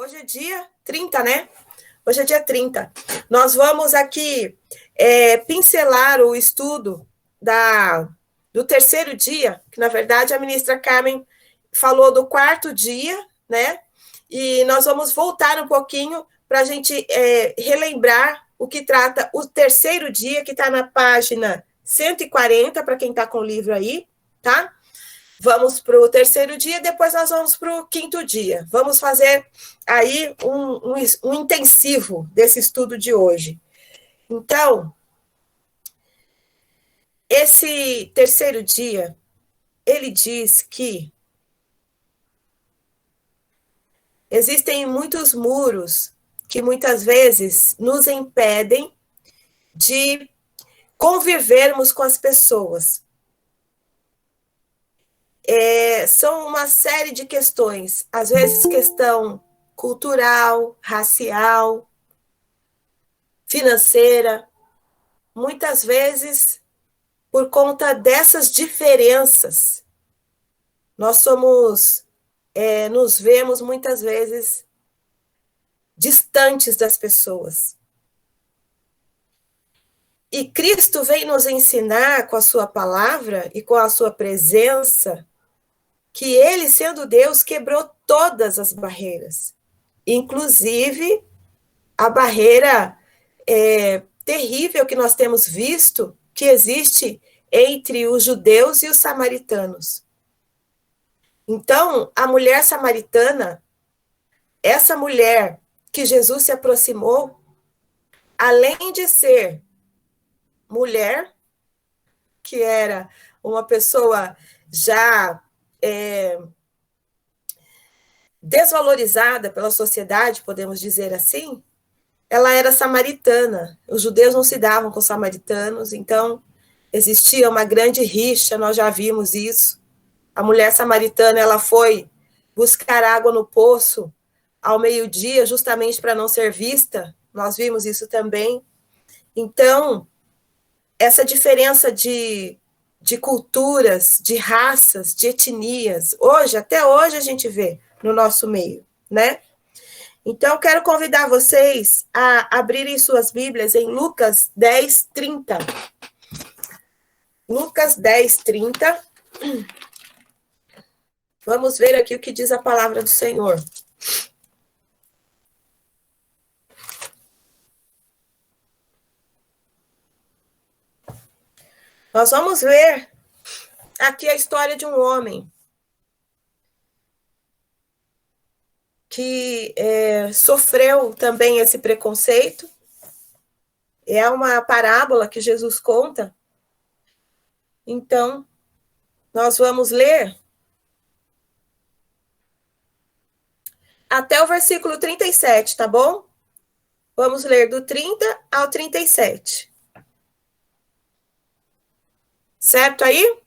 Hoje é dia 30, né? Hoje é dia 30. Nós vamos aqui pincelar o estudo do terceiro dia, que na verdade a ministra Carmen falou do quarto dia, né? E nós vamos voltar um pouquinho para a gente relembrar o que trata o terceiro dia, que está na página 140, para quem está com o livro aí, tá? Vamos para o terceiro dia, depois nós vamos para o quinto dia. Vamos fazer aí um intensivo desse estudo de hoje. Então, esse terceiro dia, ele diz que existem muitos muros que muitas vezes nos impedem de convivermos com as pessoas. São uma série de questões, às vezes questão cultural, racial, financeira, muitas vezes por conta dessas diferenças, nós nos vemos muitas vezes distantes das pessoas. E Cristo vem nos ensinar com a sua palavra e com a sua presença que ele, sendo Deus, quebrou todas as barreiras, inclusive a barreira terrível que nós temos visto que existe entre os judeus e os samaritanos. Então, a mulher samaritana, essa mulher que Jesus se aproximou, além de ser mulher, que era uma pessoa já desvalorizada pela sociedade, podemos dizer assim, ela era samaritana. Os judeus não se davam com os samaritanos, então existia uma grande rixa, nós já vimos isso. A mulher samaritana, ela foi buscar água no poço ao meio-dia, justamente para não ser vista. Nós vimos isso também. Então, essa diferença de culturas, de raças, de etnias, até hoje a gente vê no nosso meio, né? Então, eu quero convidar vocês a abrirem suas Bíblias em Lucas 10, 30. Lucas 10, 30. Vamos ver aqui o que diz a palavra do Senhor. Nós vamos ver aqui a história de um homem que sofreu também esse preconceito. É uma parábola que Jesus conta. Então, nós vamos ler até o versículo 37, tá bom? Vamos ler do 30 ao 37. Certo aí?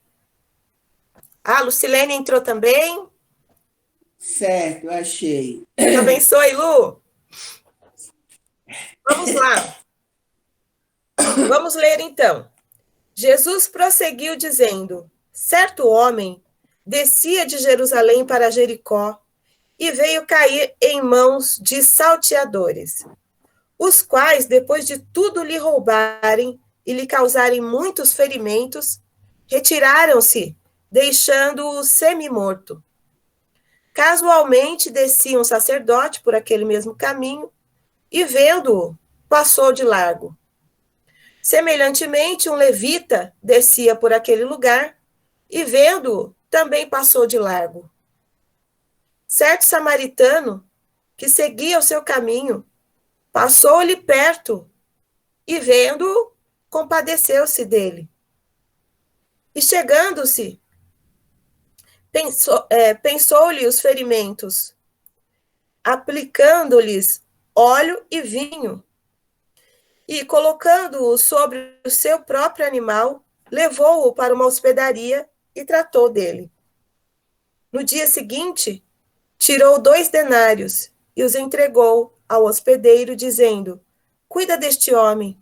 A Lucilene entrou também. Certo, achei. Deus abençoe, Lu. Vamos lá. Vamos ler, então. Jesus prosseguiu dizendo: certo homem descia de Jerusalém para Jericó e veio cair em mãos de salteadores, os quais, depois de tudo lhe roubarem e lhe causarem muitos ferimentos, retiraram-se, deixando-o semi-morto. Casualmente descia um sacerdote por aquele mesmo caminho e, vendo-o, passou de largo. Semelhantemente, um levita descia por aquele lugar e, vendo-o, também passou de largo. Certo samaritano, que seguia o seu caminho, passou-lhe perto e, vendo-o, compadeceu-se dele. E, chegando-se, pensou-lhe os ferimentos, aplicando-lhes óleo e vinho, e, colocando-o sobre o seu próprio animal, levou-o para uma hospedaria e tratou dele. No dia seguinte, tirou 2 denários e os entregou ao hospedeiro, dizendo: cuida deste homem,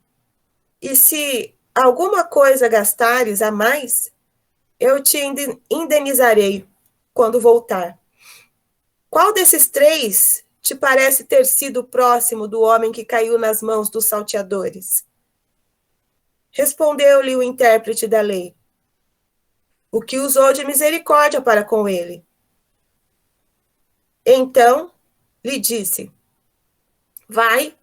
e se alguma coisa gastares a mais, eu te indenizarei quando voltar. Qual desses 3 te parece ter sido próximo do homem que caiu nas mãos dos salteadores? Respondeu-lhe o intérprete da lei: o que usou de misericórdia para com ele. Então lhe disse: vai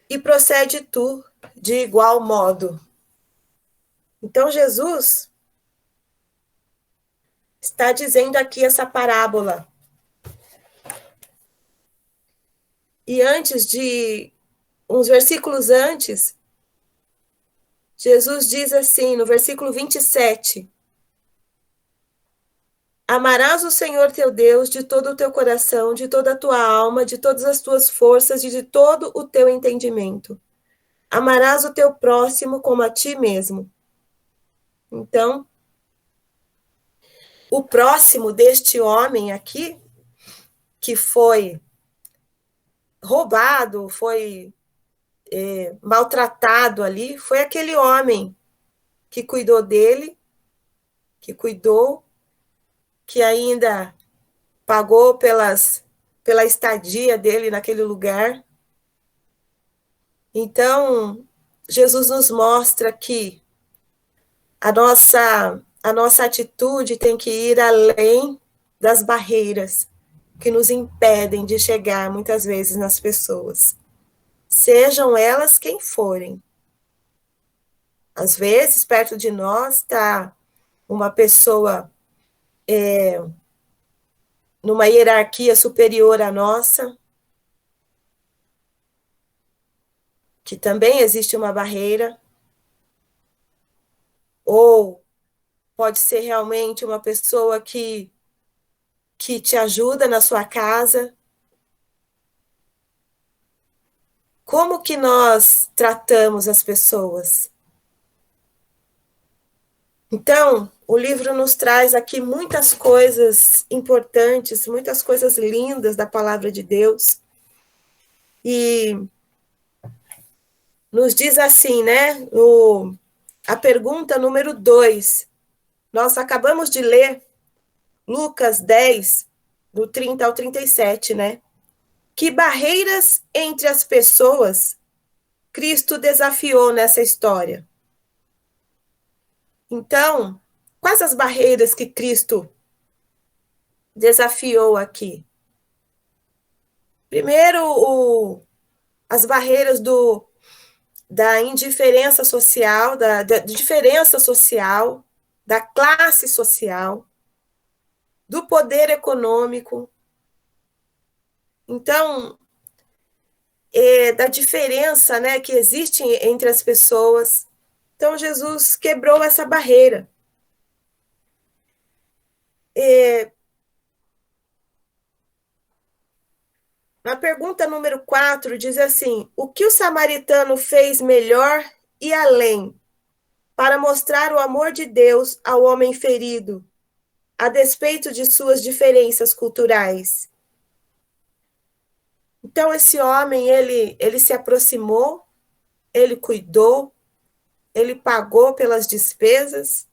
e procede tu de igual modo. Então Jesus está dizendo aqui essa parábola. E uns versículos antes, Jesus diz assim, no versículo 27, amarás o Senhor teu Deus de todo o teu coração, de toda a tua alma, de todas as tuas forças e de todo o teu entendimento. Amarás o teu próximo como a ti mesmo. Então, o próximo deste homem aqui, que foi roubado, foi maltratado ali, foi aquele homem que cuidou dele, que ainda pagou pela estadia dele naquele lugar. Então, Jesus nos mostra que a nossa atitude tem que ir além das barreiras que nos impedem de chegar, muitas vezes, nas pessoas. Sejam elas quem forem. Às vezes, perto de nós está uma pessoa numa hierarquia superior à nossa, que também existe uma barreira, ou pode ser realmente uma pessoa que te ajuda na sua casa. Como que nós tratamos as pessoas? Então, o livro nos traz aqui muitas coisas importantes, muitas coisas lindas da palavra de Deus. E nos diz assim, né? A pergunta número 2. Nós acabamos de ler Lucas 10, do 30 ao 37, né? Que barreiras entre as pessoas Cristo desafiou nessa história? Então, quais as barreiras que Cristo desafiou aqui? Primeiro, as barreiras da indiferença social, da diferença social, da classe social, do poder econômico. Então, da diferença, né, que existe entre as pessoas. Então, Jesus quebrou essa barreira. Na pergunta número 4, diz assim: o que o samaritano fez melhor e além para mostrar o amor de Deus ao homem ferido, a despeito de suas diferenças culturais? Então, esse homem, ele se aproximou, ele cuidou, ele pagou pelas despesas,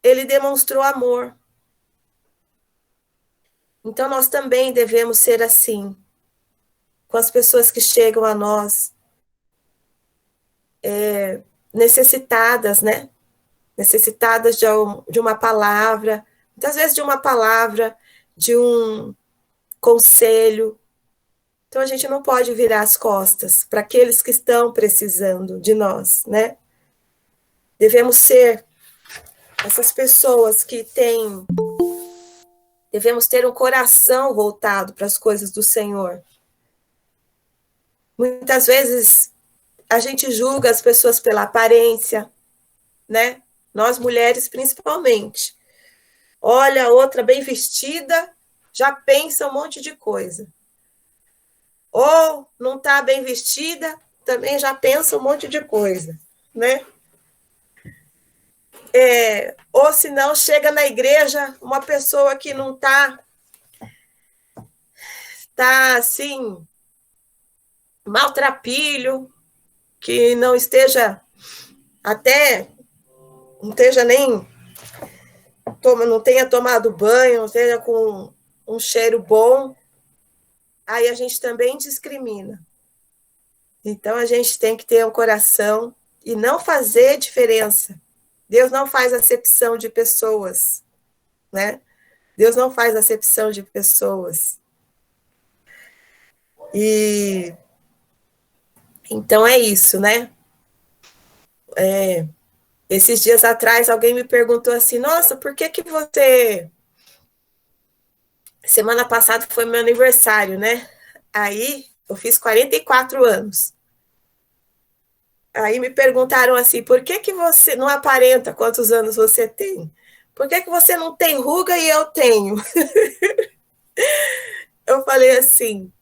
ele demonstrou amor. Então, nós também devemos ser assim, com as pessoas que chegam a nós, necessitadas, né? Necessitadas de uma palavra, muitas vezes de uma palavra, de um conselho. Então, a gente não pode virar as costas para aqueles que estão precisando de nós, né? Devemos ser essas pessoas que devemos ter um coração voltado para as coisas do Senhor. Muitas vezes a gente julga as pessoas pela aparência, né? Nós mulheres principalmente. Olha a outra bem vestida, já pensa um monte de coisa. Ou não está bem vestida, também já pensa um monte de coisa, né? Ou se não, chega na igreja uma pessoa que não tá assim, maltrapilho, que não esteja não esteja nem, não tenha tomado banho, não esteja com um cheiro bom, aí a gente também discrimina. Então a gente tem que ter um coração e não fazer diferença. Deus não faz acepção de pessoas, né? Deus não faz acepção de pessoas. E então é isso, né? Esses dias atrás alguém me perguntou assim: "Nossa, por que você semana passada foi meu aniversário, né? Aí eu fiz 44 anos. Aí me perguntaram assim: por que você não aparenta quantos anos você tem? Por que você não tem ruga e eu tenho?" Eu falei assim: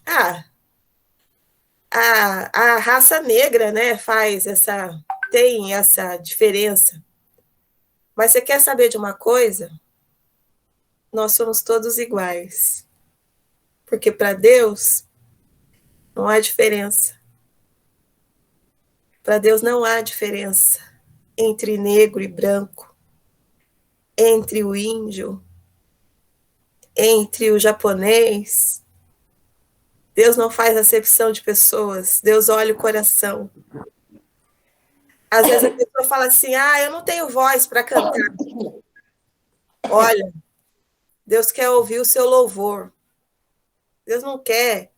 ah, a raça negra, né, tem essa diferença. Mas você quer saber de uma coisa? Nós somos todos iguais. Porque para Deus não há diferença. Para Deus não há diferença entre negro e branco, entre o índio, entre o japonês. Deus não faz acepção de pessoas. Deus olha o coração. Às vezes a pessoa fala assim: eu não tenho voz para cantar. Olha, Deus quer ouvir o seu louvor. Deus não quer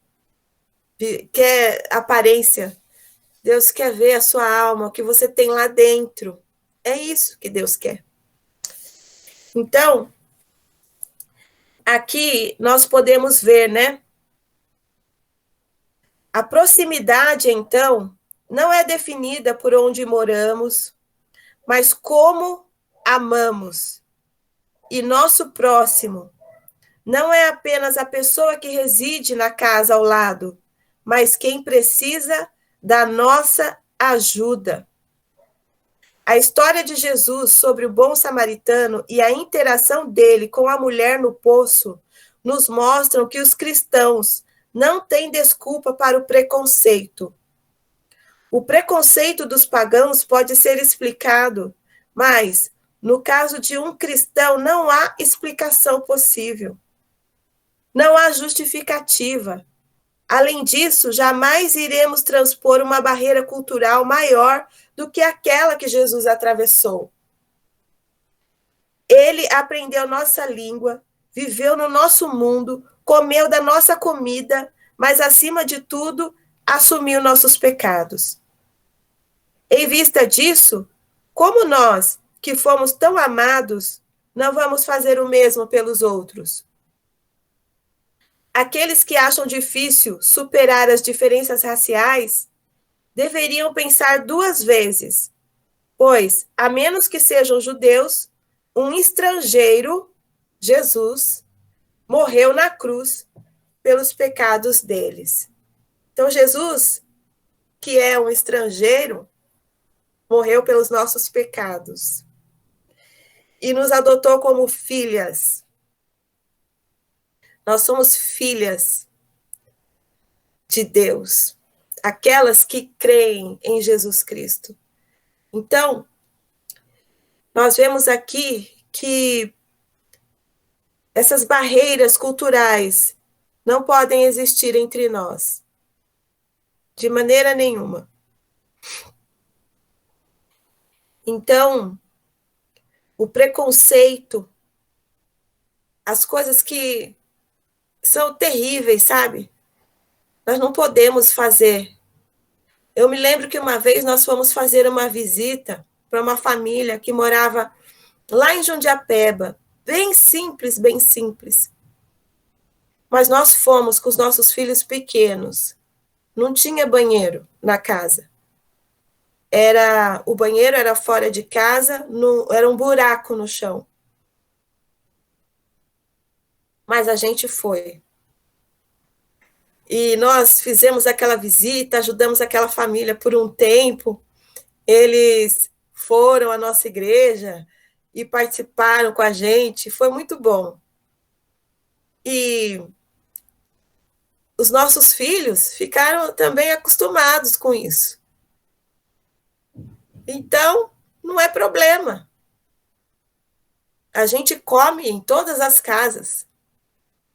aparência. Deus quer ver a sua alma, o que você tem lá dentro. É isso que Deus quer. Então, aqui nós podemos ver, né? A proximidade, então, não é definida por onde moramos, mas como amamos. E nosso próximo não é apenas a pessoa que reside na casa ao lado, mas quem precisa da nossa ajuda. A história de Jesus sobre o bom samaritano e a interação dele com a mulher no poço nos mostram que os cristãos não têm desculpa para o preconceito. O preconceito dos pagãos pode ser explicado, mas, no caso de um cristão, não há explicação possível. Não há justificativa. Além disso, jamais iremos transpor uma barreira cultural maior do que aquela que Jesus atravessou. Ele aprendeu nossa língua, viveu no nosso mundo, comeu da nossa comida, mas, acima de tudo, assumiu nossos pecados. Em vista disso, como nós, que fomos tão amados, não vamos fazer o mesmo pelos outros? Aqueles que acham difícil superar as diferenças raciais deveriam pensar duas vezes, pois, a menos que sejam judeus, um estrangeiro, Jesus, morreu na cruz pelos pecados deles. Então, Jesus, que é um estrangeiro, morreu pelos nossos pecados e nos adotou como filhas. Nós somos filhas de Deus, aquelas que creem em Jesus Cristo. Então, nós vemos aqui que essas barreiras culturais não podem existir entre nós, de maneira nenhuma. Então, o preconceito, as coisas que são terríveis, sabe? Nós não podemos fazer. Eu me lembro que uma vez nós fomos fazer uma visita para uma família que morava lá em Jundiapeba, bem simples, bem simples. Mas nós fomos com os nossos filhos pequenos. Não tinha banheiro na casa. O banheiro era fora de casa, era um buraco no chão. Mas a gente foi. E nós fizemos aquela visita, ajudamos aquela família por um tempo. Eles foram à nossa igreja e participaram com a gente. Foi muito bom. E os nossos filhos ficaram também acostumados com isso. Então, não é problema. A gente come em todas as casas.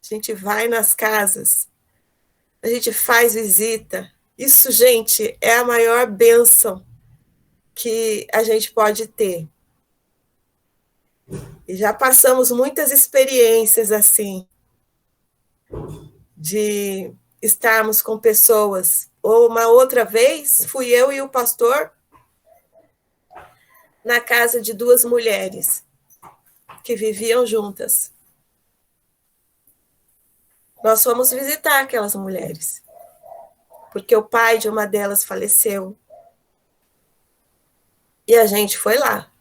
A gente vai nas casas, a gente faz visita. Isso, gente, é a maior bênção que a gente pode ter. E já passamos muitas experiências assim, de estarmos com pessoas. Ou uma outra vez, fui eu e o pastor na casa de duas mulheres que viviam juntas. Nós fomos visitar aquelas mulheres, porque o pai de uma delas faleceu. E a gente foi lá.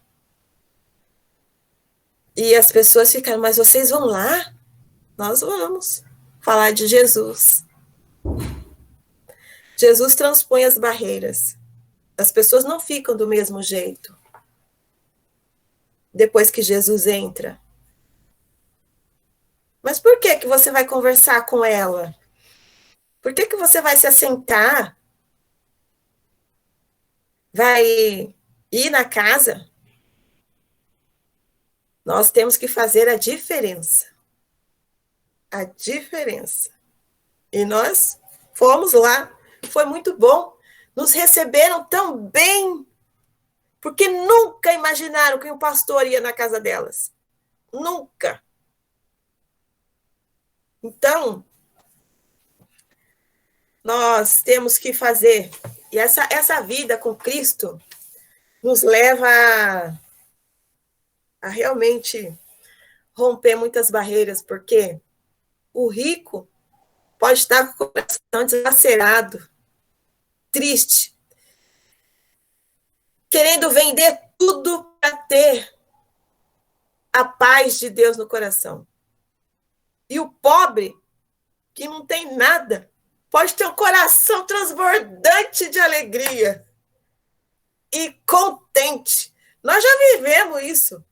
E as pessoas ficaram, mas vocês vão lá? Nós vamos falar de Jesus. Jesus transpõe as barreiras. As pessoas não ficam do mesmo jeito depois que Jesus entra. Mas por que que você vai conversar com ela? Por que que você vai se assentar? Vai ir na casa? Nós temos que fazer a diferença. A diferença. E nós fomos lá. Foi muito bom. Nos receberam tão bem, porque nunca imaginaram que um pastor ia na casa delas. Nunca. Então, nós temos que fazer. E essa vida com Cristo nos leva a realmente romper muitas barreiras, porque o rico pode estar com o coração deslacerado, triste, querendo vender tudo para ter a paz de Deus no coração. E o pobre, que não tem nada, pode ter um coração transbordante de alegria e contente. Nós já vivemos isso.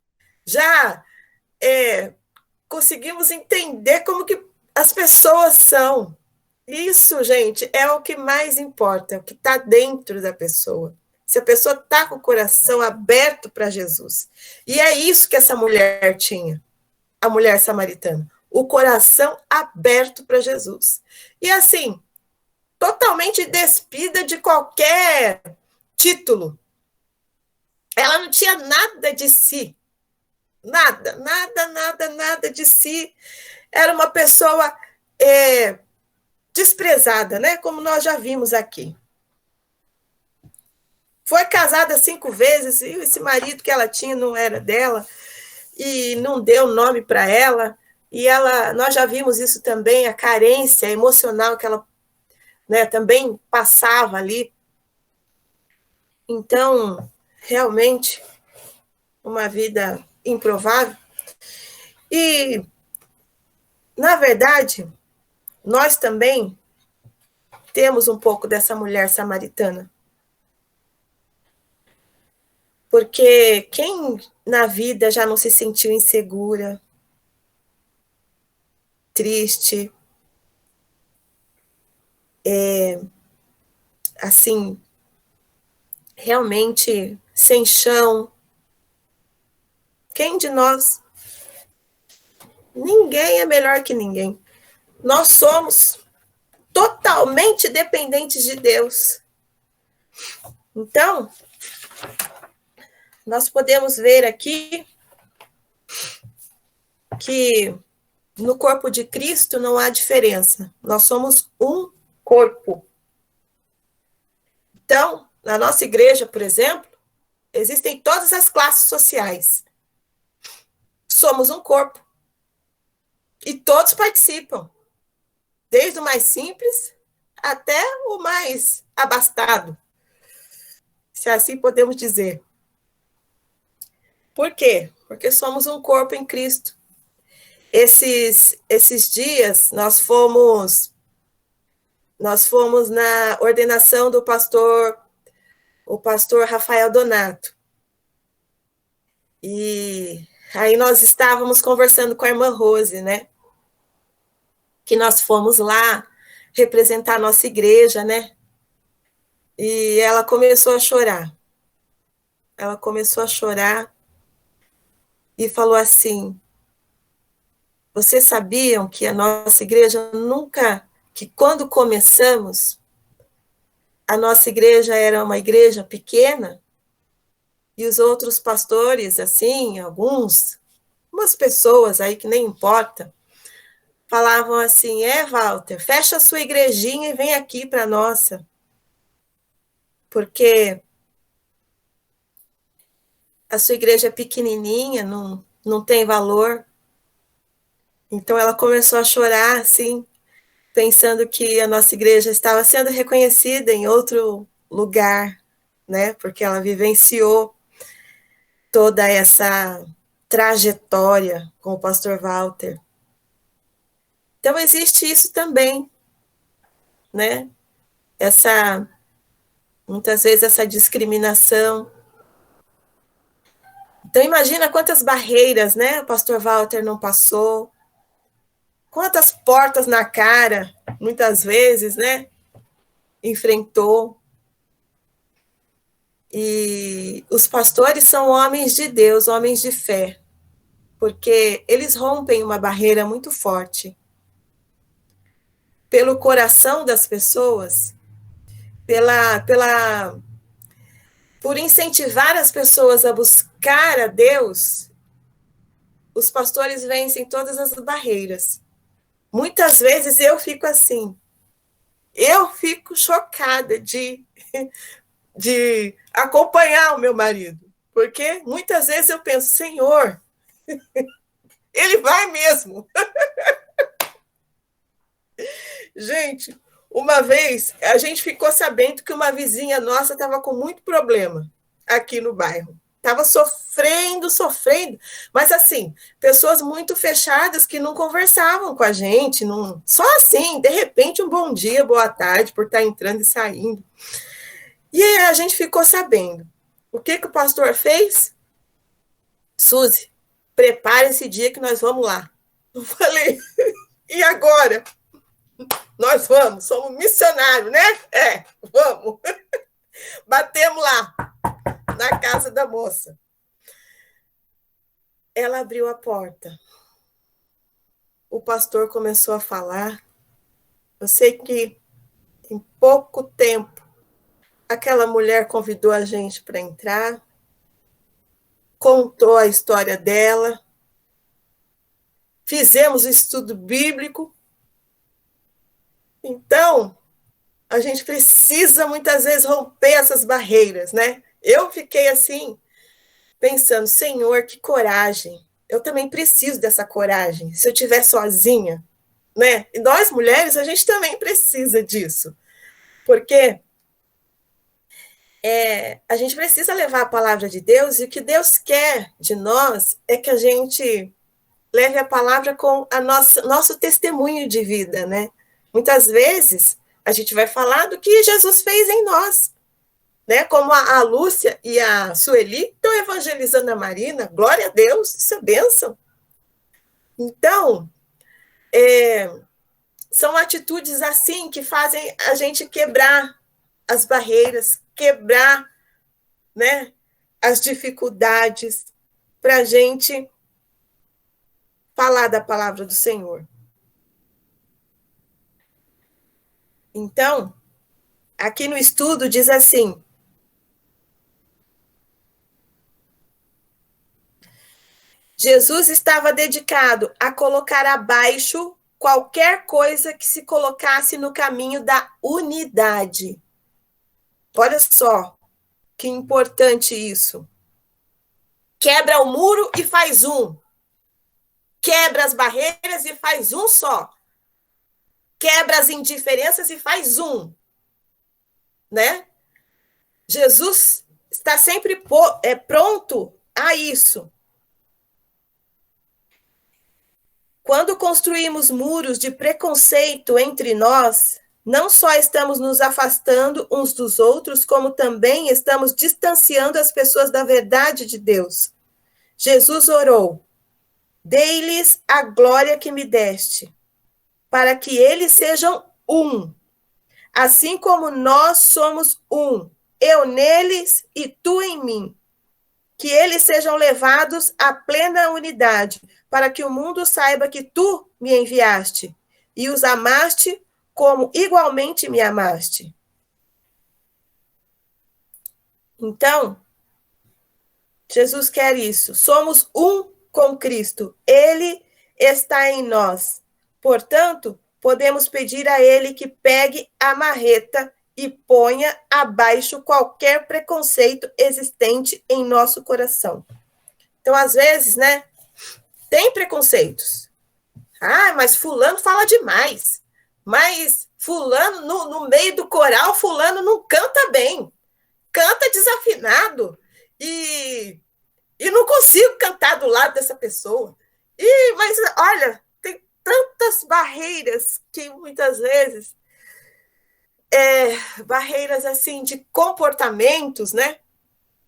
Já conseguimos entender como que as pessoas são. Isso, gente, é o que mais importa, é o que está dentro da pessoa. Se a pessoa está com o coração aberto para Jesus. E é isso que essa mulher tinha, a mulher samaritana. O coração aberto para Jesus. E assim, totalmente despida de qualquer título. Ela não tinha nada de si. Nada, nada, nada, nada de si. Era uma pessoa desprezada, né? Como nós já vimos aqui. Foi casada 5 vezes, e esse marido que ela tinha não era dela, e não deu nome para ela. E nós já vimos isso também, a carência emocional que ela, né, também passava ali. Então, realmente, uma vida improvável. E, na verdade, nós também temos um pouco dessa mulher samaritana. Porque quem na vida já não se sentiu insegura, triste, assim, realmente sem chão? Quem de nós? Ninguém é melhor que ninguém. Nós somos totalmente dependentes de Deus. Então, nós podemos ver aqui que no corpo de Cristo não há diferença. Nós somos um corpo. Então, na nossa igreja, por exemplo, existem todas as classes sociais. Somos um corpo. E todos participam. Desde o mais simples até o mais abastado, se assim podemos dizer. Por quê? Porque somos um corpo em Cristo. Esses dias nós fomos na ordenação do o pastor Rafael Donato. E aí nós estávamos conversando com a irmã Rose, né? Que nós fomos lá representar a nossa igreja, né? E ela começou a chorar. Ela começou a chorar e falou assim: Vocês sabiam que a nossa igreja nunca, que quando começamos, a nossa igreja era uma igreja pequena e os outros pastores, assim, umas pessoas aí que nem importa, falavam assim: Walter, fecha a sua igrejinha e vem aqui para a nossa, porque a sua igreja é pequenininha, não tem valor. Então ela começou a chorar, assim, pensando que a nossa igreja estava sendo reconhecida em outro lugar, né? Porque ela vivenciou toda essa trajetória com o pastor Walter. Então existe isso também, né? Muitas vezes essa discriminação. Então imagina quantas barreiras, né? O pastor Walter não passou, quantas portas na cara, muitas vezes, né? Enfrentou. E os pastores são homens de Deus, homens de fé, porque eles rompem uma barreira muito forte pelo coração das pessoas, por incentivar as pessoas a buscar a Deus. Os pastores vencem todas as barreiras. Muitas vezes eu fico assim, eu fico chocada de acompanhar o meu marido, porque muitas vezes eu penso: Senhor, ele vai mesmo. Gente, uma vez a gente ficou sabendo que uma vizinha nossa estava com muito problema aqui no bairro. Estava sofrendo, mas assim, pessoas muito fechadas que não conversavam com a gente, só assim, de repente, um bom dia, boa tarde, por estar entrando e saindo. E aí a gente ficou sabendo. O que o pastor fez? Suzy, prepare esse dia que nós vamos lá. Eu falei, e agora? Nós vamos, somos missionários, né? Vamos. Batemos lá, na casa da moça. Ela abriu a porta. O pastor começou a falar. Eu sei que em pouco tempo aquela mulher convidou a gente para entrar, contou a história dela, fizemos o estudo bíblico. Então, a gente precisa muitas vezes romper essas barreiras, né? Eu fiquei assim, pensando: Senhor, que coragem. Eu também preciso dessa coragem. Se eu estiver sozinha, né? E nós, mulheres, a gente também precisa disso. Porque a gente precisa levar a palavra de Deus, e o que Deus quer de nós é que a gente leve a palavra com nosso testemunho de vida, né? Muitas vezes a gente vai falar do que Jesus fez em nós, né? Como a Lúcia e a Sueli estão evangelizando a Marina, glória a Deus, isso é bênção. Então, são atitudes assim que fazem a gente quebrar as barreiras, quebrar, né, as dificuldades, para a gente falar da palavra do Senhor. Então, aqui no estudo diz assim: Jesus estava dedicado a colocar abaixo qualquer coisa que se colocasse no caminho da unidade. Olha só que importante isso. Quebra o muro e faz um. Quebra as barreiras e faz um só. Quebra as indiferenças e faz um. Né? Jesus está sempre pronto a isso. Quando construímos muros de preconceito entre nós, não só estamos nos afastando uns dos outros, como também estamos distanciando as pessoas da verdade de Deus. Jesus orou: dei-lhes a glória que me deste, para que eles sejam um, assim como nós somos um, eu neles e tu em mim, que eles sejam levados à plena unidade, para que o mundo saiba que tu me enviaste e os amaste como igualmente me amaste. Então, Jesus quer isso. Somos um com Cristo. Ele está em nós. Portanto, podemos pedir a ele que pegue a marreta e ponha abaixo qualquer preconceito existente em nosso coração. Então, às vezes, né, tem preconceitos. Ah, mas fulano fala demais. Mas fulano, no meio do coral, fulano não canta bem. Canta desafinado. E não consigo cantar do lado dessa pessoa. Mas, olha, tem tantas barreiras que muitas vezes barreiras assim de comportamentos, né?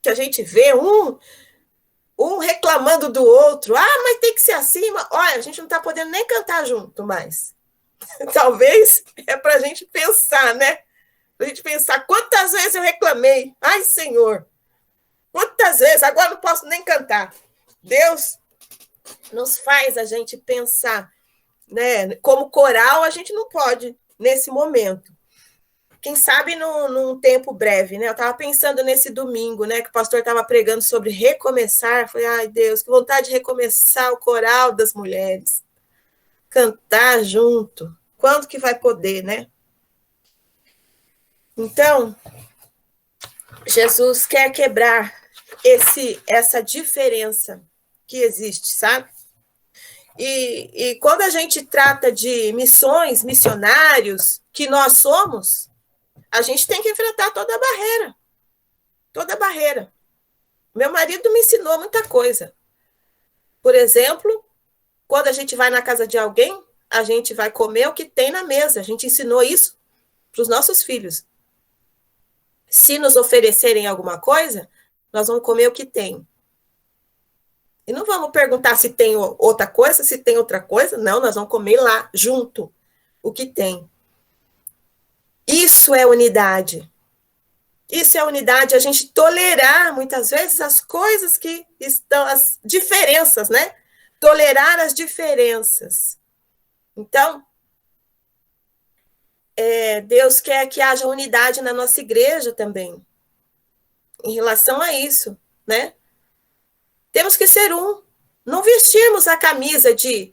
Que a gente vê um reclamando do outro. Ah, mas tem que ser assim. Olha, a gente não está podendo nem cantar junto mais. Talvez é para a gente pensar, né? Para a gente pensar quantas vezes eu reclamei. Ai, Senhor, quantas vezes? Agora não posso nem cantar. Deus nos faz a gente pensar, né? Como coral, a gente não pode nesse momento. Quem sabe num tempo breve, né? Eu estava pensando nesse domingo, né? Que o pastor estava pregando sobre recomeçar. Falei, ai, Deus, que vontade de recomeçar o coral das mulheres. Cantar junto. Quando que vai poder, né? Então, Jesus quer quebrar essa diferença que existe, sabe? E quando a gente trata de missões, missionários, que nós somos, a gente tem que enfrentar toda a barreira. Toda a barreira. Meu marido me ensinou muita coisa. Por exemplo, quando a gente vai na casa de alguém, a gente vai comer o que tem na mesa. A gente ensinou isso para os nossos filhos. Se nos oferecerem alguma coisa, nós vamos comer o que tem. E não vamos perguntar se tem outra coisa, se tem outra coisa. Não, nós vamos comer lá, junto, o que tem. Isso é unidade. Isso é unidade, a gente tolerar, muitas vezes, as coisas que estão, as diferenças, né? Tolerar as diferenças. Então, Deus quer que haja unidade na nossa igreja também, em relação a isso, né? Temos que ser um. Não vestirmos a camisa de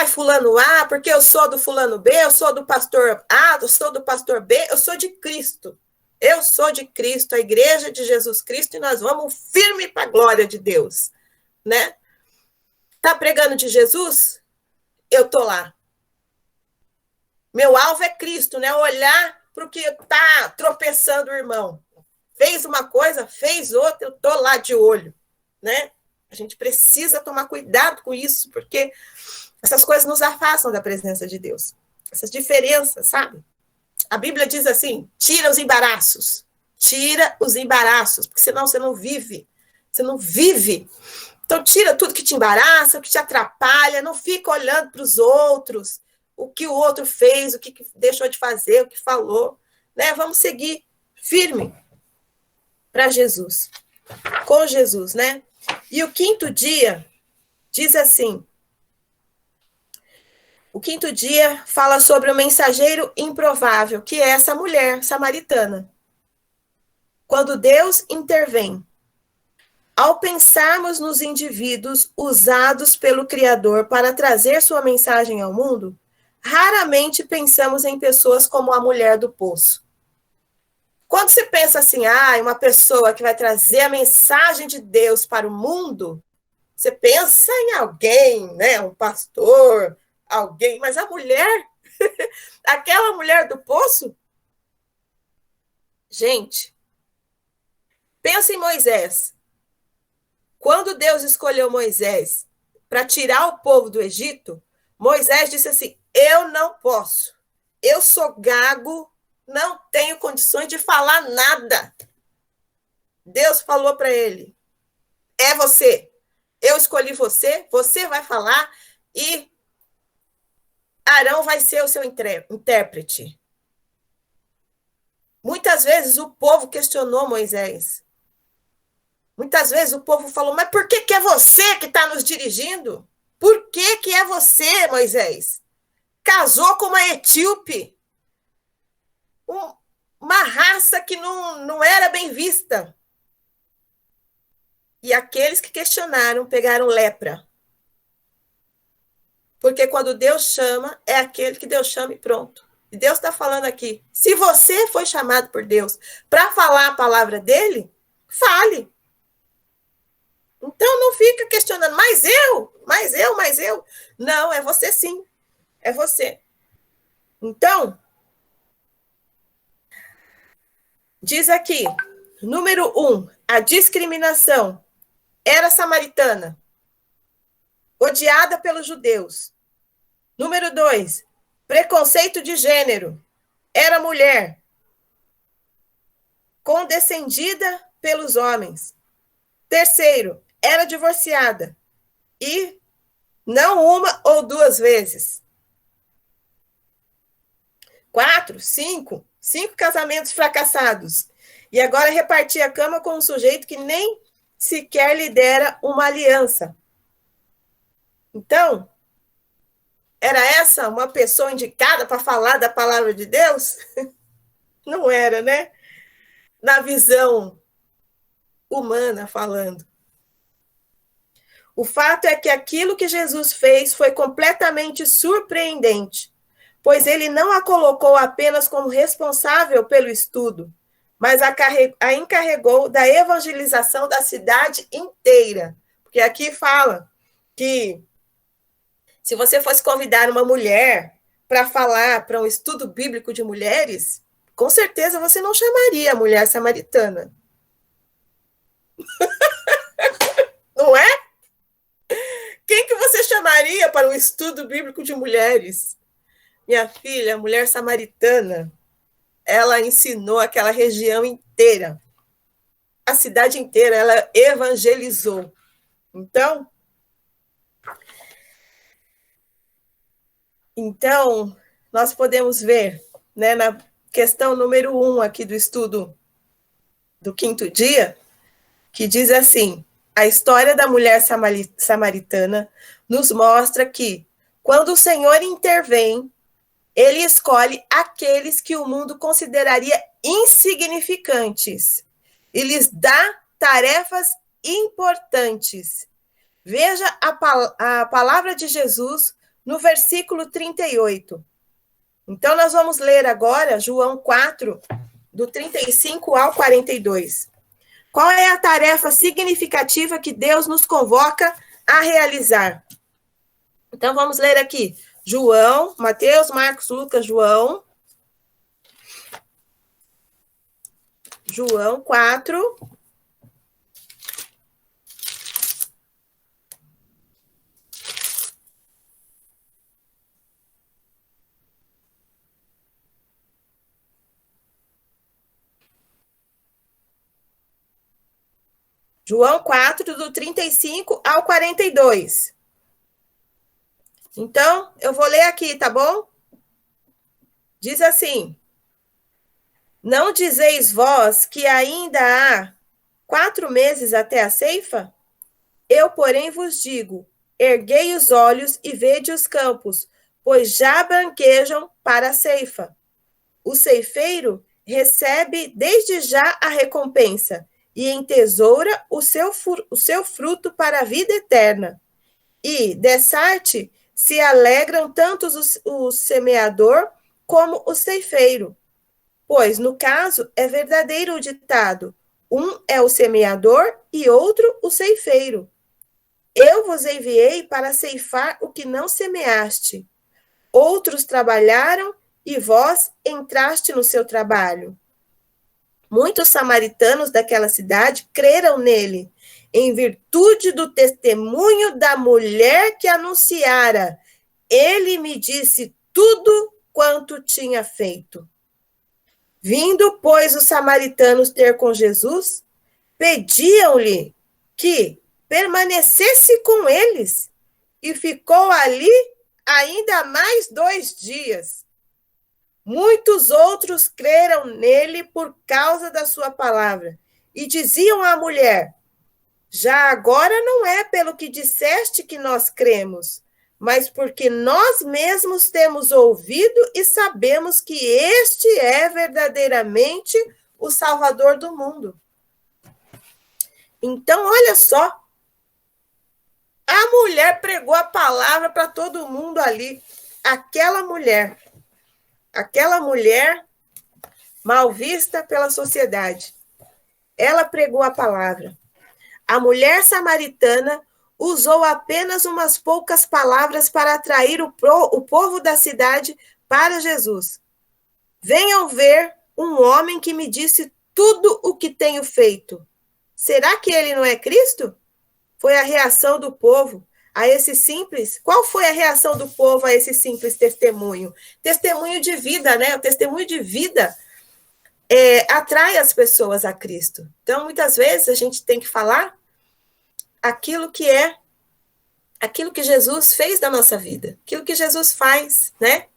fulano A, porque eu sou do fulano B, eu sou do pastor A, eu sou do pastor B, eu sou de Cristo. Eu sou de Cristo, a igreja de Jesus Cristo, e nós vamos firme para a glória de Deus, né? Tá pregando de Jesus? Eu tô lá. Meu alvo é Cristo, né? Olhar para o que tá tropeçando o irmão. Fez uma coisa, fez outra, eu tô lá de olho, né? A gente precisa tomar cuidado com isso, porque essas coisas nos afastam da presença de Deus. Essas diferenças, sabe? A Bíblia diz assim, tira os embaraços. Tira os embaraços, porque senão você não vive. Você não vive. Então, tira tudo que te embaraça, o que te atrapalha, não fica olhando para os outros, o que o outro fez, o que deixou de fazer, o que falou. Né? Vamos seguir firme para Jesus. Com Jesus, né? E o quinto dia diz assim, o quinto dia fala sobre o mensageiro improvável, que é essa mulher samaritana. Quando Deus intervém, ao pensarmos nos indivíduos usados pelo Criador para trazer sua mensagem ao mundo, raramente pensamos em pessoas como a mulher do poço. Quando se pensa assim, uma pessoa que vai trazer a mensagem de Deus para o mundo, você pensa em alguém, né? Um pastor, alguém, mas a mulher, aquela mulher do poço, gente, pensa em Moisés. Quando Deus escolheu Moisés para tirar o povo do Egito, Moisés disse assim, eu não posso, eu sou gago, não tenho condições de falar nada. Deus falou para ele, é você, eu escolhi você, você vai falar e Arão vai ser o seu intérprete. Muitas vezes o povo questionou Moisés. Muitas vezes o povo falou, mas por que é você que está nos dirigindo? Por que é você, Moisés? Casou com uma etíope, uma raça que não era bem vista. E aqueles que questionaram pegaram lepra. Porque quando Deus chama, é aquele que Deus chama e pronto. E Deus está falando aqui. Se você foi chamado por Deus para falar a palavra dele, fale. Então não fica questionando, mas eu. Não, é você sim. É você. Então, diz aqui, número 1, a discriminação. Era samaritana, odiada pelos judeus. Número 2, preconceito de gênero. Era mulher, condescendida pelos homens. Terceiro, era divorciada. E não uma ou duas vezes. 4, 5 casamentos fracassados. E agora repartia a cama com um sujeito que nem sequer lhe dera uma aliança. Então, era essa uma pessoa indicada para falar da palavra de Deus? Não era, né? Na visão humana falando. O fato é que aquilo que Jesus fez foi completamente surpreendente, pois ele não a colocou apenas como responsável pelo estudo, mas a encarregou da evangelização da cidade inteira. Porque aqui fala que se você fosse convidar uma mulher para falar para um estudo bíblico de mulheres, com certeza você não chamaria a mulher samaritana. Não é? Quem que você chamaria para um estudo bíblico de mulheres? Minha filha, a mulher samaritana, ela ensinou aquela região inteira. A cidade inteira, ela evangelizou. Então, nós podemos ver, né, na questão número 1 aqui do estudo do 5º dia, que diz assim, a história da mulher samaritana nos mostra que, quando o Senhor intervém, ele escolhe aqueles que o mundo consideraria insignificantes e lhes dá tarefas importantes. Veja a palavra de Jesus no versículo 38. Então, nós vamos ler agora João 4, do 35 ao 42. Qual é a tarefa significativa que Deus nos convoca a realizar? Então, vamos ler aqui. João, Mateus, Marcos, Lucas, João 4. João 4, do 35 ao 42. Então, eu vou ler aqui, tá bom? Diz assim: não dizeis vós que ainda há 4 meses até a ceifa? Eu, porém, vos digo, erguei os olhos e vede os campos, pois já branquejam para a ceifa. O ceifeiro recebe desde já a recompensa e entesoura o seu fruto para a vida eterna. E, dessarte, se alegram tanto o semeador como o ceifeiro. Pois, no caso, é verdadeiro o ditado, um é o semeador e outro o ceifeiro. Eu vos enviei para ceifar o que não semeaste. Outros trabalharam e vós entraste no seu trabalho. Muitos samaritanos daquela cidade creram nele, em virtude do testemunho da mulher que anunciara. Ele me disse tudo quanto tinha feito. Vindo, pois, os samaritanos ter com Jesus, pediam-lhe que permanecesse com eles, e ficou ali ainda mais 2 dias. Muitos outros creram nele por causa da sua palavra, e diziam à mulher: Já agora não é pelo que disseste que nós cremos, mas porque nós mesmos temos ouvido e sabemos que este é verdadeiramente o Salvador do mundo. Então, olha só, a mulher pregou a palavra para todo mundo ali. Aquela mulher mal vista pela sociedade, ela pregou a palavra. A mulher samaritana usou apenas umas poucas palavras para atrair o povo da cidade para Jesus. Venham ver um homem que me disse tudo o que tenho feito. Será que ele não é Cristo? Foi a reação do povo a esse simples. Qual foi a reação do povo a esse simples testemunho? Testemunho de vida, né? O testemunho de vida atrai as pessoas a Cristo. Então, muitas vezes a gente tem que falar aquilo que Jesus fez na nossa vida, aquilo que Jesus faz, né?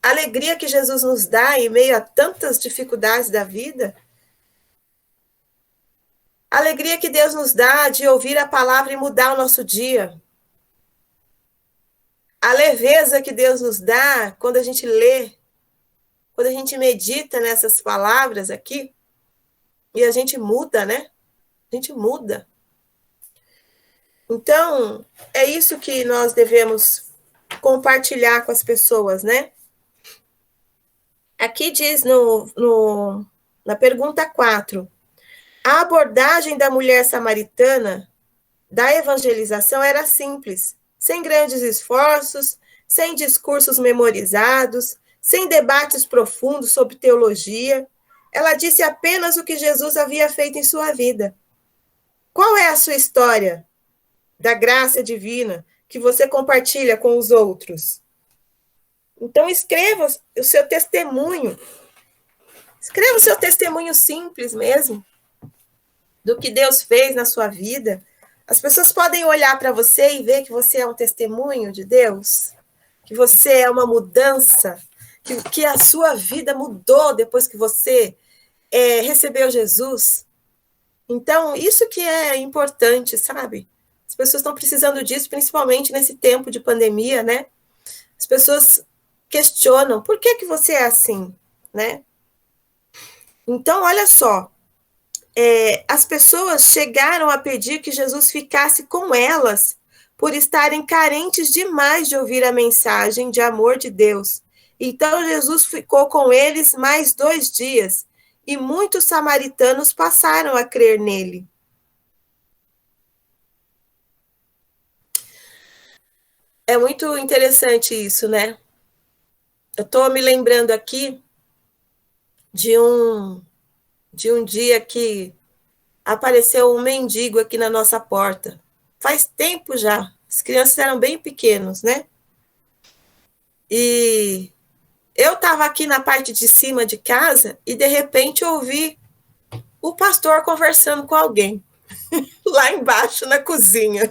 A alegria que Jesus nos dá em meio a tantas dificuldades da vida, a alegria que Deus nos dá de ouvir a palavra e mudar o nosso dia, a leveza que Deus nos dá quando a gente lê, quando a gente medita nessas palavras aqui, e a gente muda, né? A gente muda. Então, é isso que nós devemos compartilhar com as pessoas, né? Aqui diz na pergunta 4, a abordagem da mulher samaritana da evangelização era simples, sem grandes esforços, sem discursos memorizados, sem debates profundos sobre teologia. Ela disse apenas o que Jesus havia feito em sua vida. Qual é a sua história da graça divina que você compartilha com os outros? Então, escreva o seu testemunho. Escreva o seu testemunho simples mesmo, do que Deus fez na sua vida. As pessoas podem olhar para você e ver que você é um testemunho de Deus, que você é uma mudança, que a sua vida mudou depois que você recebeu Jesus. Então, isso que é importante, sabe? As pessoas estão precisando disso, principalmente nesse tempo de pandemia, né? As pessoas questionam, por que você é assim, né? Então, olha só, as pessoas chegaram a pedir que Jesus ficasse com elas por estarem carentes demais de ouvir a mensagem de amor de Deus. Então, Jesus ficou com eles mais 2 dias, e muitos samaritanos passaram a crer nele. É muito interessante isso, né? Eu estou me lembrando aqui de um dia que apareceu um mendigo aqui na nossa porta. Faz tempo já. As crianças eram bem pequenos, né? E eu estava aqui na parte de cima de casa e, de repente, ouvi o pastor conversando com alguém lá embaixo na cozinha.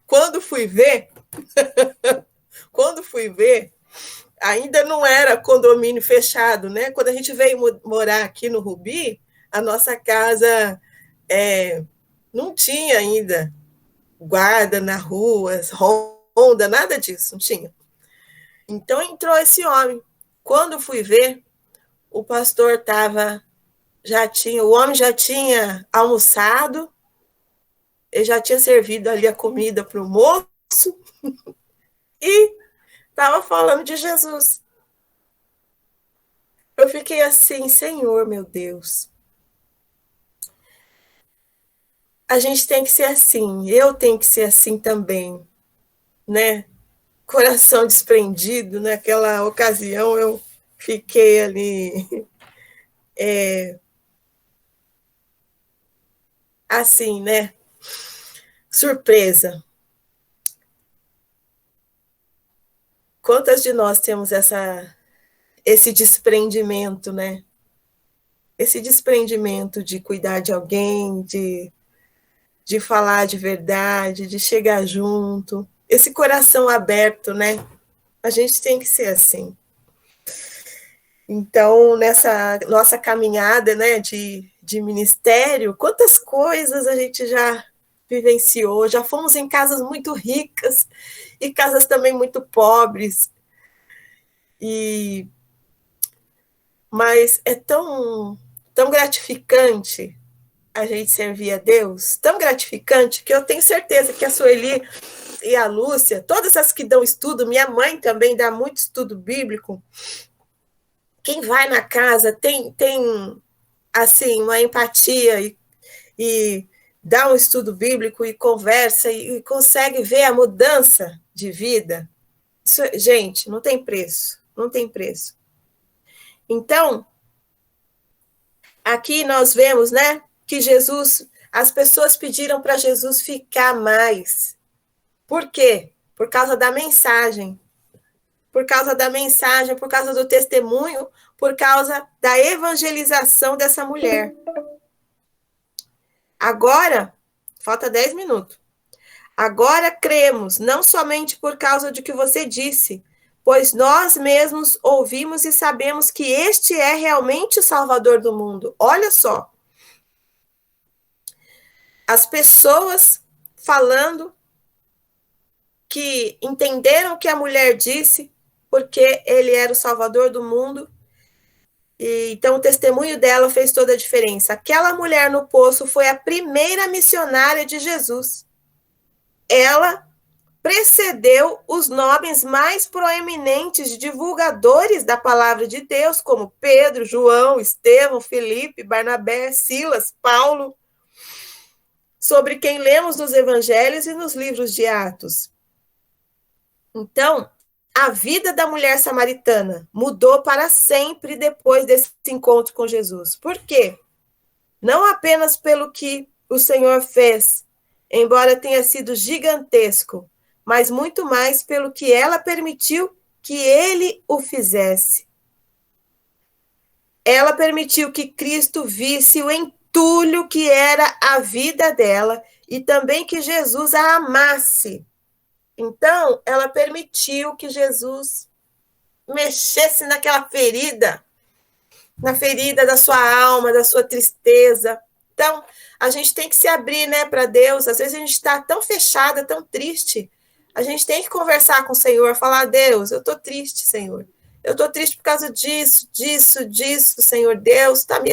Quando fui ver, ainda não era condomínio fechado, né? Quando a gente veio morar aqui no Rubi, a nossa casa não tinha ainda guarda na rua, ronda, nada disso, não tinha. Então entrou esse homem. Quando fui ver, o pastor o homem já tinha almoçado, ele já tinha servido ali a comida para o moço e estava falando de Jesus. Eu fiquei assim, Senhor, meu Deus. A gente tem que ser assim, eu tenho que ser assim também, né? Coração desprendido, naquela ocasião eu fiquei ali, assim, né? Surpresa. Quantas de nós temos esse desprendimento, né? Esse desprendimento de cuidar de alguém, de falar de verdade, de chegar junto. Esse coração aberto, né? A gente tem que ser assim. Então, nessa nossa caminhada, né, de de ministério, quantas coisas a gente já vivenciou, já fomos em casas muito ricas e casas também muito pobres, mas é tão gratificante a gente servir a Deus, tão gratificante, que eu tenho certeza que a Sueli e a Lúcia, todas as que dão estudo, minha mãe também dá muito estudo bíblico, quem vai na casa tem assim, uma empatia e dá um estudo bíblico e conversa e consegue ver a mudança de vida. Isso, gente, não tem preço, não tem preço. Então, aqui nós vemos, né, que Jesus, as pessoas pediram para Jesus ficar mais. Por quê? Por causa da mensagem. Por causa da mensagem, por causa do testemunho, por causa da evangelização dessa mulher. Agora, falta 10 minutos. Agora cremos, não somente por causa de que você disse, pois nós mesmos ouvimos e sabemos que este é realmente o Salvador do mundo. Olha só. As pessoas falando que entenderam o que a mulher disse, porque ele era o Salvador do mundo. E, então, o testemunho dela fez toda a diferença. Aquela mulher no poço foi a primeira missionária de Jesus. Ela precedeu os nomes mais proeminentes de divulgadores da palavra de Deus, como Pedro, João, Estevão, Felipe, Barnabé, Silas, Paulo, sobre quem lemos nos evangelhos e nos livros de Atos. Então, a vida da mulher samaritana mudou para sempre depois desse encontro com Jesus. Por quê? Não apenas pelo que o Senhor fez, embora tenha sido gigantesco, mas muito mais pelo que ela permitiu que ele o fizesse. Ela permitiu que Cristo visse o entulho que era a vida dela e também que Jesus a amasse. Então, ela permitiu que Jesus mexesse naquela ferida, na ferida da sua alma, da sua tristeza. Então, a gente tem que se abrir, né, para Deus. Às vezes a gente está tão fechada, tão triste. A gente tem que conversar com o Senhor, falar: Deus, eu estou triste, Senhor. Eu estou triste por causa disso, Senhor Deus. Está me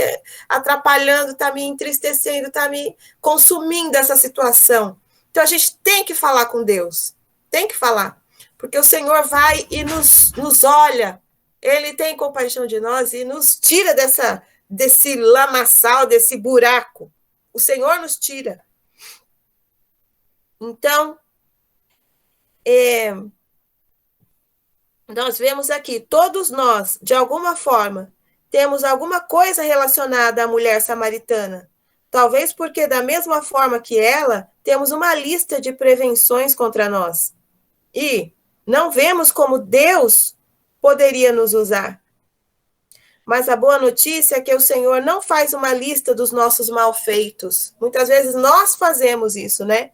atrapalhando, está me entristecendo, está me consumindo essa situação. Então, a gente tem que falar com Deus. Tem que falar. Porque o Senhor vai e nos olha. Ele tem compaixão de nós e nos tira desse lamaçal, desse buraco. O Senhor nos tira. Então, nós vemos aqui, todos nós, de alguma forma, temos alguma coisa relacionada à mulher samaritana. Talvez porque, da mesma forma que ela, temos uma lista de prevenções contra nós. E não vemos como Deus poderia nos usar. Mas a boa notícia é que o Senhor não faz uma lista dos nossos malfeitos. Muitas vezes nós fazemos isso, né?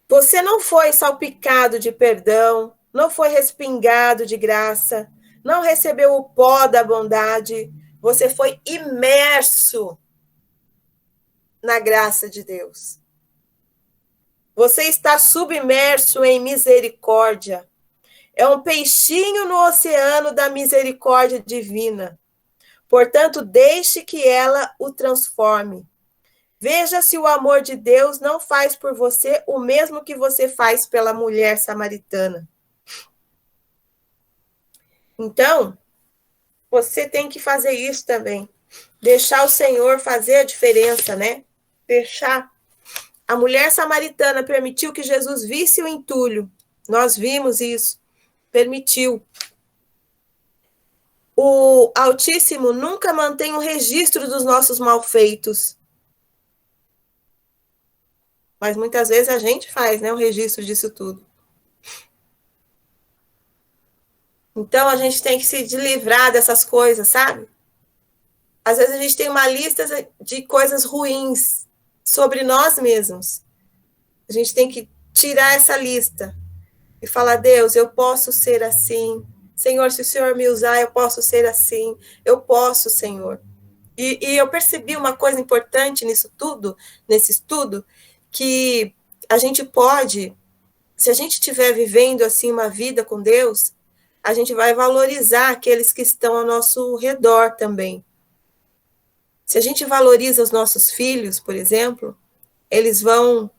Você não foi salpicado de perdão, não foi respingado de graça, não recebeu o pó da bondade, você foi imerso na graça de Deus. Você está submerso em misericórdia. É um peixinho no oceano da misericórdia divina. Portanto, deixe que ela o transforme. Veja se o amor de Deus não faz por você o mesmo que você faz pela mulher samaritana. Então, você tem que fazer isso também. Deixar o Senhor fazer a diferença, né? Deixar. A mulher samaritana permitiu que Jesus visse o entulho. Nós vimos isso. Permitiu. O Altíssimo nunca mantém um registro dos nossos malfeitos. Mas muitas vezes a gente faz, né, um registro disso tudo. Então a gente tem que se livrar dessas coisas, sabe? Às vezes a gente tem uma lista de coisas ruins sobre nós mesmos. A gente tem que tirar essa lista e falar: Deus, eu posso ser assim. Senhor, se o Senhor me usar, eu posso ser assim. Eu posso, Senhor. E eu percebi uma coisa importante nisso tudo, nesse estudo, que a gente pode, se a gente estiver vivendo assim uma vida com Deus, a gente vai valorizar aqueles que estão ao nosso redor também. Se a gente valoriza os nossos filhos, por exemplo, eles vão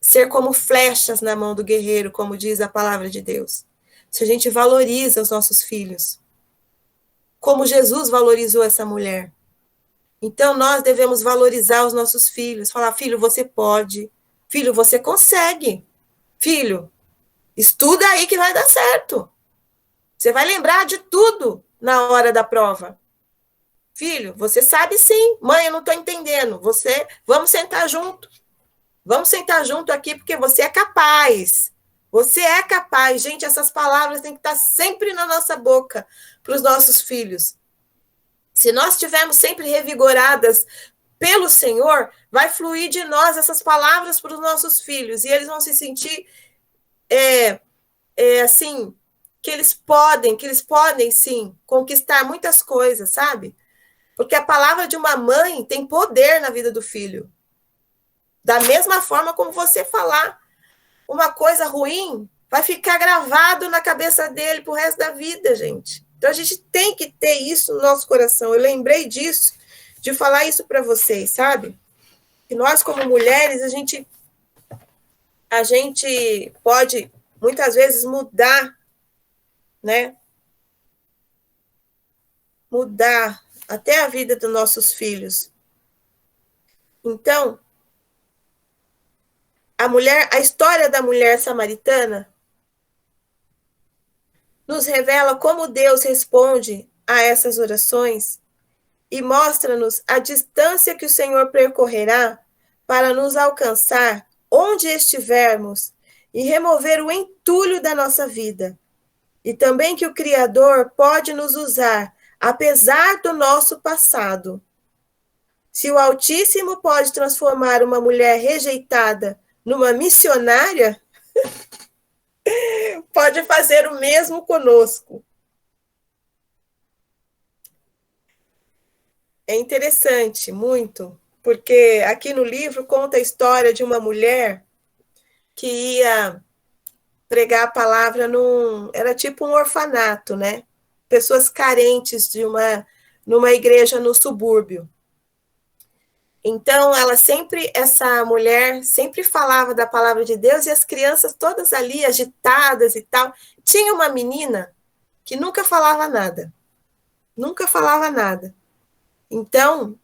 ser como flechas na mão do guerreiro, como diz a palavra de Deus. Se a gente valoriza os nossos filhos, como Jesus valorizou essa mulher. Então, nós devemos valorizar os nossos filhos, falar, filho, você pode, filho, você consegue, filho, estuda aí que vai dar certo. Você vai lembrar de tudo na hora da prova. Filho, você sabe sim. Mãe, eu não estou entendendo. Vamos sentar junto. Vamos sentar junto aqui porque você é capaz. Você é capaz. Gente, essas palavras têm que estar sempre na nossa boca para os nossos filhos. Se nós estivermos sempre revigoradas pelo Senhor, vai fluir de nós essas palavras para os nossos filhos e eles vão se sentir assim, que eles podem sim conquistar muitas coisas, sabe? Porque a palavra de uma mãe tem poder na vida do filho. Da mesma forma como você falar uma coisa ruim, vai ficar gravado na cabeça dele pro resto da vida, gente. Então a gente tem que ter isso no nosso coração. Eu lembrei disso, de falar isso para vocês, sabe? Que nós, como mulheres, a gente pode muitas vezes mudar, né? Mudar até a vida dos nossos filhos. Então, a história da mulher samaritana nos revela como Deus responde a essas orações e mostra-nos a distância que o Senhor percorrerá para nos alcançar onde estivermos e remover o entulho da nossa vida. E também que o Criador pode nos usar, apesar do nosso passado. Se o Altíssimo pode transformar uma mulher rejeitada numa missionária, pode fazer o mesmo conosco. É interessante, muito, porque aqui no livro conta a história de uma mulher que ia pregar a palavra era tipo um orfanato, né? Pessoas carentes numa igreja no subúrbio. Então, essa mulher sempre falava da palavra de Deus e as crianças todas ali agitadas e tal. Tinha uma menina que nunca falava nada. Nunca falava nada. Então,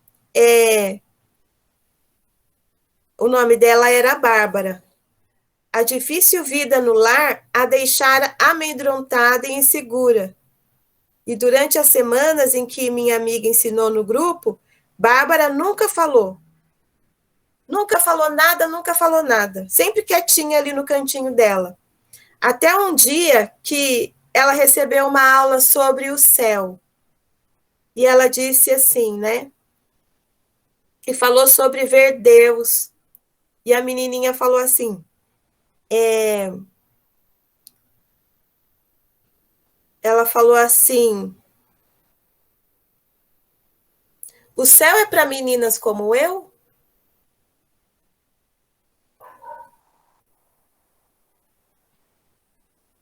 o nome dela era Bárbara. A difícil vida no lar a deixara amedrontada e insegura. E durante as semanas em que minha amiga ensinou no grupo, Bárbara nunca falou. Nunca falou nada, nunca falou nada. Sempre quietinha ali no cantinho dela. Até um dia que ela recebeu uma aula sobre o céu. E ela disse assim, né? Que falou sobre ver Deus. E a menininha falou assim, ela falou assim, o céu é para meninas como eu?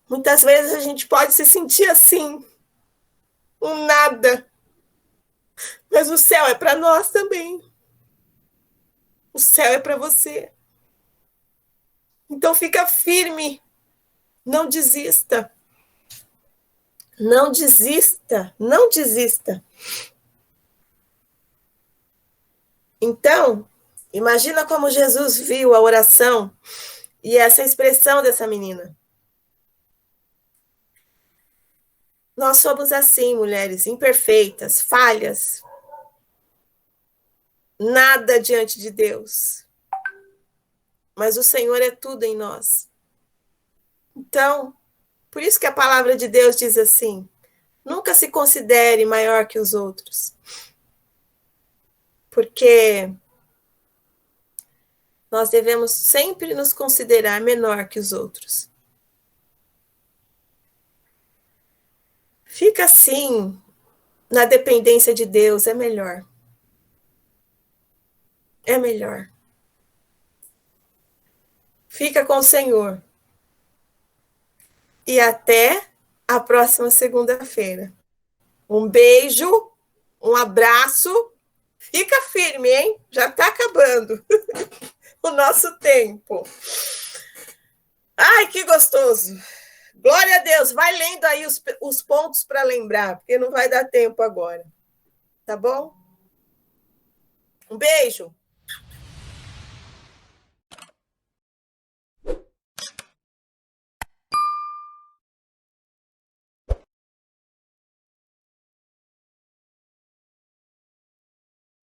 Muitas vezes a gente pode se sentir assim, um nada. Mas o céu é para nós também. O céu é para você. Então fica firme. Não desista. Não desista. Não desista. Então, imagina como Jesus viu a oração e essa expressão dessa menina. Nós somos assim, mulheres, imperfeitas, falhas. Nada diante de Deus. Mas o Senhor é tudo em nós. Então, por isso que a palavra de Deus diz assim: nunca se considere maior que os outros. Porque nós devemos sempre nos considerar menor que os outros. fica assim, na dependência de Deus, é melhor. É melhor. Fica com o Senhor. E até a próxima segunda-feira. Um beijo, um abraço. Fica firme, hein? Já está acabando o nosso tempo. Ai, que gostoso. Glória a Deus. Vai lendo aí os pontos para lembrar, porque não vai dar tempo agora. Tá bom? Um beijo.